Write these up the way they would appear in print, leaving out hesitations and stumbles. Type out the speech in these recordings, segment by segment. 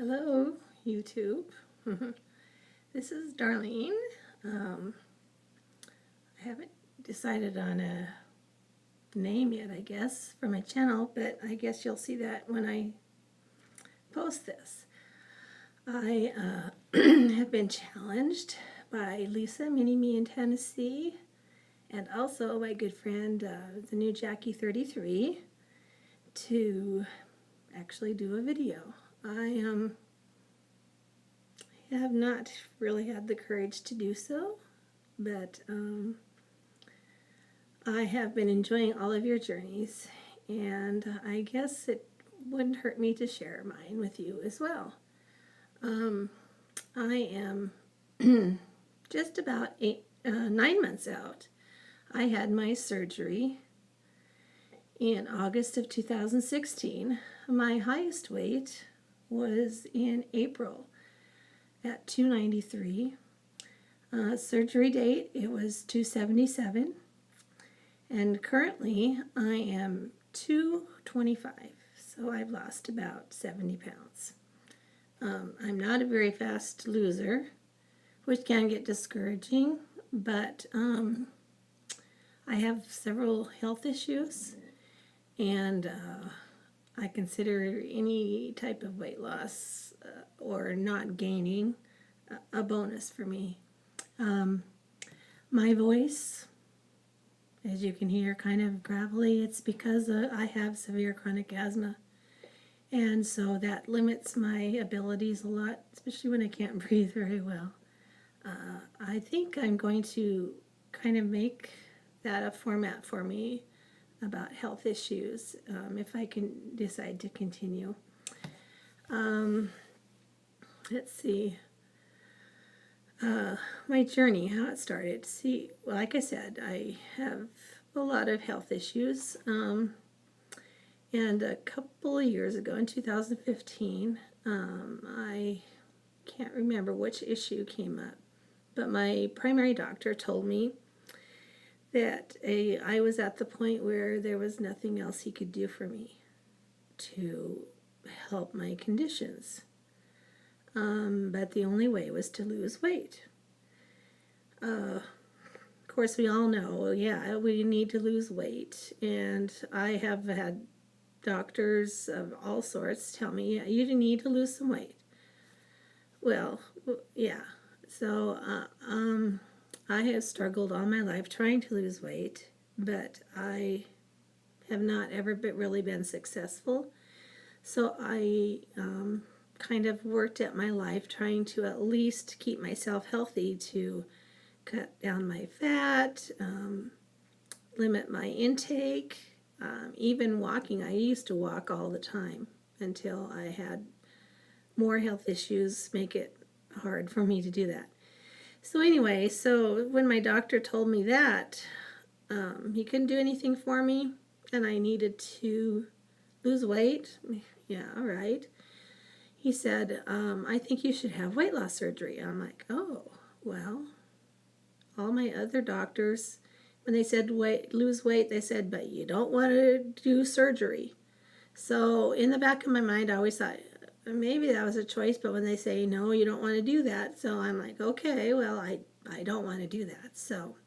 Hello, YouTube. This is Darlene. I haven't decided on a name yet, I guess, for my channel, but I guess you'll see that when I post this. I have been challenged by Lisa, Mini-Me in Tennessee, and also my good friend, the new Jackie 33, to actually do a video. I have not really had the courage to do so, but I have been enjoying all of your journeys, and I guess it wouldn't hurt me to share mine with you as well. I am just about 9 months out. I had my surgery in August of 2016. My highest weight was in April at 293. Surgery date, it was 277. And currently I am 225. So I've lost about 70 pounds. I'm not a very fast loser, which can get discouraging, but I have several health issues, and I consider any type of weight loss or not gaining a bonus for me. My voice, as you can hear, kind of gravelly. It's because I have severe chronic asthma, and so that limits my abilities a lot, especially when I can't breathe very well. I think I'm going to kind of make that a format for me about health issues, if I can decide to continue. Let's see. My journey, how it started. See, well, like I said, I have a lot of health issues. And a couple of years ago, in 2015, I can't remember which issue came up, but my primary doctor told me that I was at the point where there was nothing else he could do for me to help my conditions. But the only way was to lose weight. Of course, we all know, yeah, we need to lose weight. And I have had doctors of all sorts tell me, yeah, you need to lose some weight. Well, yeah. So, I have struggled all my life trying to lose weight, but I have not ever really been successful. So I kind of worked at my life trying to at least keep myself healthy, to cut down my fat, limit my intake, even walking. I used to walk all the time until I had more health issues make it hard for me to do that. So anyway, so when my doctor told me that he couldn't do anything for me and I needed to lose weight, yeah, all right. He said, I think you should have weight loss surgery. I'm like, oh, well, all my other doctors, when they said lose weight, they said, but you don't want to do surgery. So in the back of my mind, I always thought, maybe that was a choice, but when they say, no, you don't want to do that, so I'm like, okay, well, I don't want to do that. So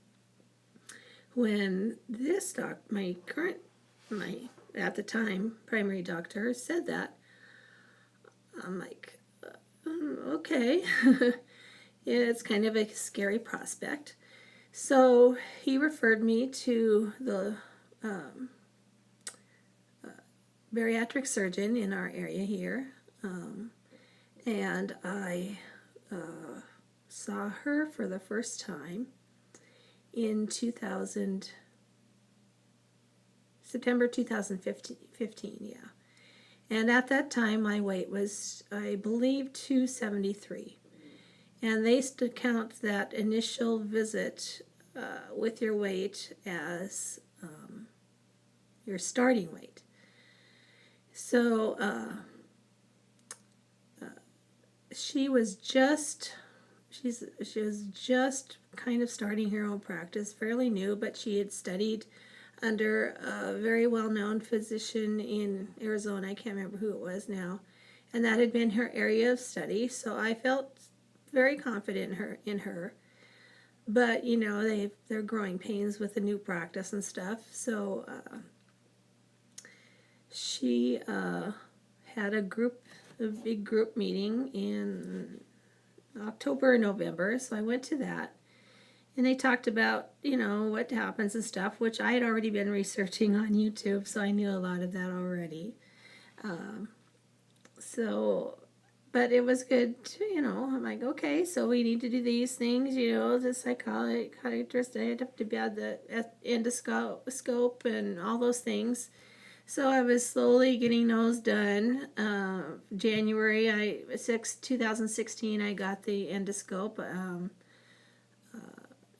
when this my at the time, primary doctor said that, I'm like, okay. Yeah, it's kind of a scary prospect. So he referred me to the bariatric surgeon in our area here. And I saw her for the first time in September 2015, yeah. And at that time, my weight was, I believe, 273. And they used to count that initial visit with your weight as your starting weight. So she was just kind of starting her own practice, fairly new, but she had studied under a very well-known physician in Arizona. I can't remember who it was now. and that had been her area of study. So I felt very confident in her. But you know, they're growing pains with the new practice and stuff. So she had a big group meeting in October or November. So I went to that. And they talked about, you know, what happens and stuff, which I had already been researching on YouTube, so I knew a lot of that already. So, but it was good to, you know, I'm like, okay, so we need to do these things, you know, the psychiatrist, I have to have the endoscope and all those things. So I was slowly getting those done. January 2016, I got the endoscope.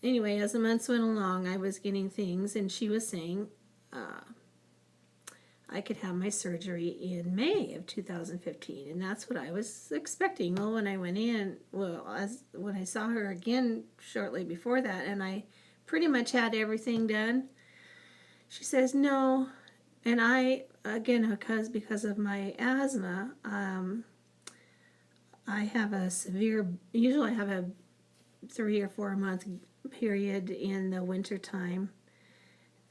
Anyway, as the months went along, I was getting things, and she was saying I could have my surgery in May of 2015, and that's what I was expecting. Well, when I went in, when I saw her again shortly before that, and I pretty much had everything done, she says no, and I, again, because of my asthma, I have usually I have a 3 or 4 month period in the winter time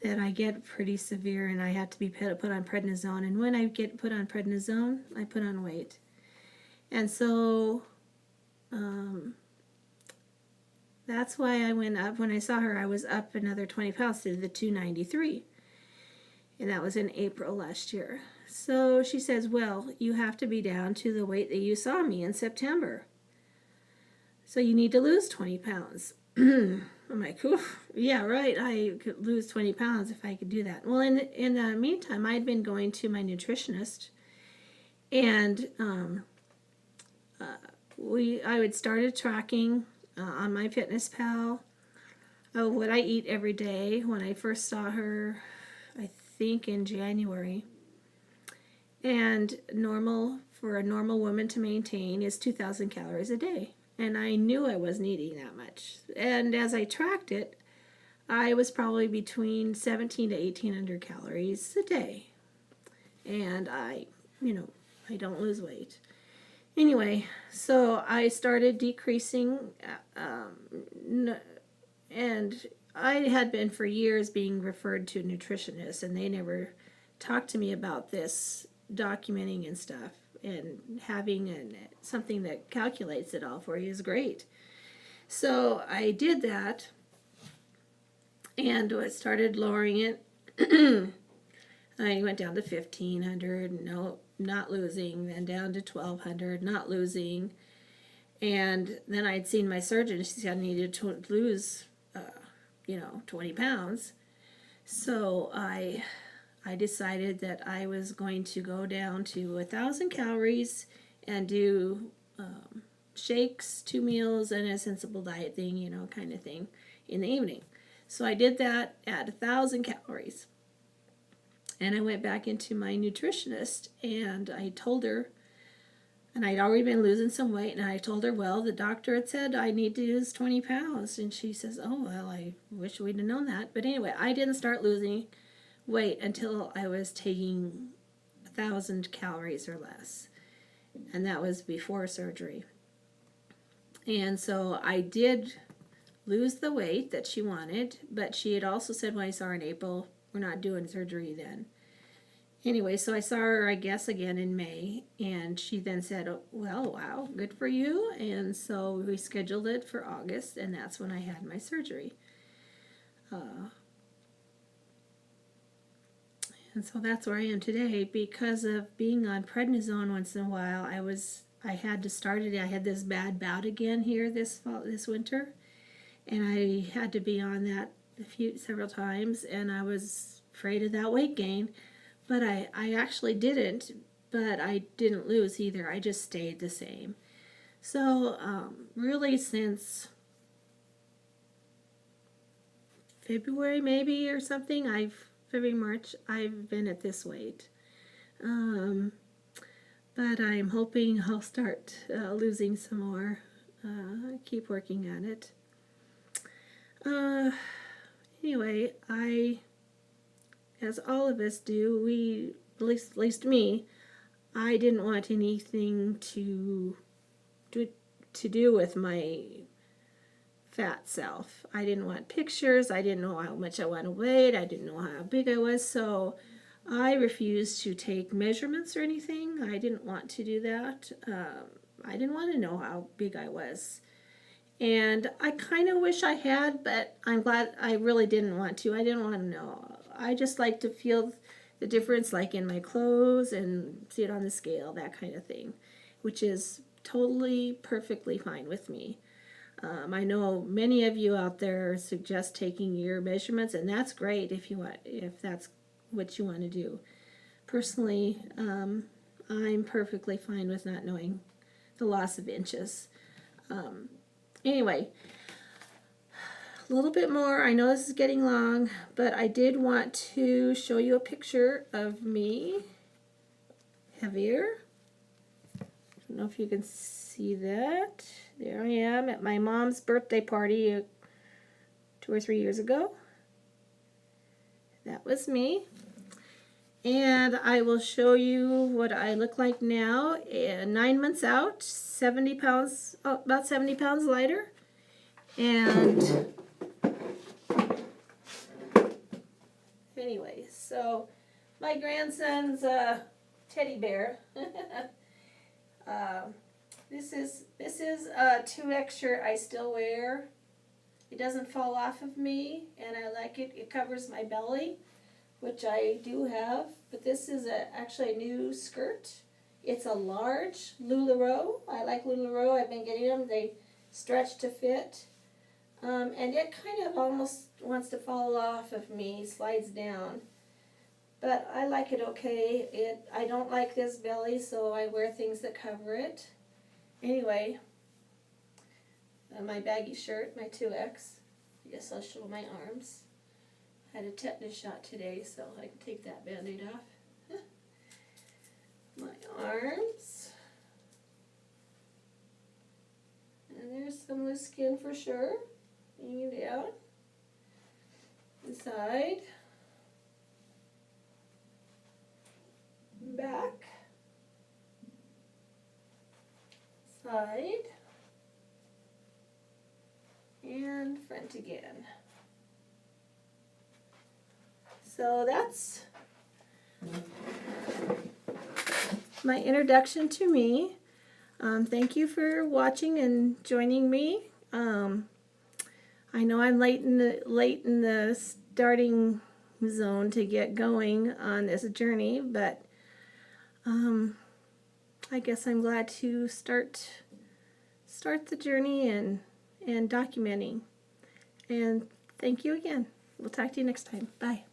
that I get pretty severe, and I have to be put on prednisone. And when I get put on prednisone, I put on weight. And so that's why I went up. When I saw her, I was up another 20 pounds to the 293. And that was in April last year. So she says, well, you have to be down to the weight that you saw me in September. So you need to lose 20 pounds. I'm like, oof, yeah, right. I could lose 20 pounds if I could do that. Well, in the meantime, I'd been going to my nutritionist, and I would started tracking on my Fitness Pal what I eat every day. When I first saw her, I think in January, and normal for a normal woman to maintain is 2,000 calories a day. And I knew I wasn't eating that much. And as I tracked it, I was probably between 17 to 1,800 calories a day. And I don't lose weight. Anyway, so I started decreasing, and I had been for years being referred to a nutritionist, and they never talked to me about this documenting and stuff. And having something that calculates it all for you is great. So I did that, and I started lowering it. I went down to 1,500, no, not losing, then down to 1,200, not losing. And then I'd seen my surgeon. She said I needed to lose, 20 pounds. So I decided that I was going to go down to 1,000 calories and do shakes, 2 meals, and a sensible diet thing, kind of thing in the evening. So I did that at 1,000 calories. And I went back into my nutritionist, and I told her, and I'd already been losing some weight, and I told her, well, the doctor had said I need to lose 20 pounds. And she says, oh, well, I wish we'd have known that. But anyway, I didn't start losing weight until I was taking 1,000 calories or less, and that was before surgery. And so I did lose the weight that she wanted, but she had also said when I saw her in April, we're not doing surgery then. Anyway, so I saw her, I guess, again in May, and she then said, oh, well, wow, good for you. And so we scheduled it for August, and that's when I had my surgery. And so that's where I am today. Because of being on prednisone once in a while, I had to start it. I had this bad bout again here this winter, and I had to be on that several times, and I was afraid of that weight gain. But I actually didn't, but I didn't lose either. I just stayed the same. So really since February maybe or something, February, March, I've been at this weight. But I'm hoping I'll start losing some more. I keep working at it. Anyway, as all of us do, at least me, I didn't want anything to do with my fat self. I didn't want pictures. I didn't know how much I wanted to weigh. I didn't know how big I was. So I refused to take measurements or anything. I didn't want to do that. I didn't want to know how big I was. And I kind of wish I had, but I'm glad I really didn't want to. I didn't want to know. I just like to feel the difference, like in my clothes, and see it on the scale, that kind of thing, which is totally perfectly fine with me. I know many of you out there suggest taking your measurements, and that's great if that's what you want to do. Personally, I'm perfectly fine with not knowing the loss of inches. Anyway, a little bit more. I know this is getting long, but I did want to show you a picture of me heavier. I don't know if you can see that. There I am at my mom's birthday party 2 or 3 years ago. That was me. And I will show you what I look like now, 9 months out, 70 pounds, about 70 pounds lighter. And anyway, so my grandson's teddy bear. This is a 2X shirt I still wear. It doesn't fall off of me, and I like it. It covers my belly, which I do have. But this is actually a new skirt. It's a large LuLaRoe. I like LuLaRoe. I've been getting them. They stretch to fit. And it kind of almost wants to fall off of me, slides down. But I like it okay. I don't like this belly, so I wear things that cover it. Anyway, my baggy shirt, my 2X. I guess I'll show my arms. I had a tetanus shot today, so I can take that Band-Aid off. My arms. And there's some loose skin for sure. Hanging down. Inside. Back. Side. And front again. So that's my introduction to me. Thank you for watching and joining me. I know I'm late in the starting zone to get going on this journey, but I guess I'm glad to start the journey and documenting. And thank you again. We'll talk to you next time. Bye.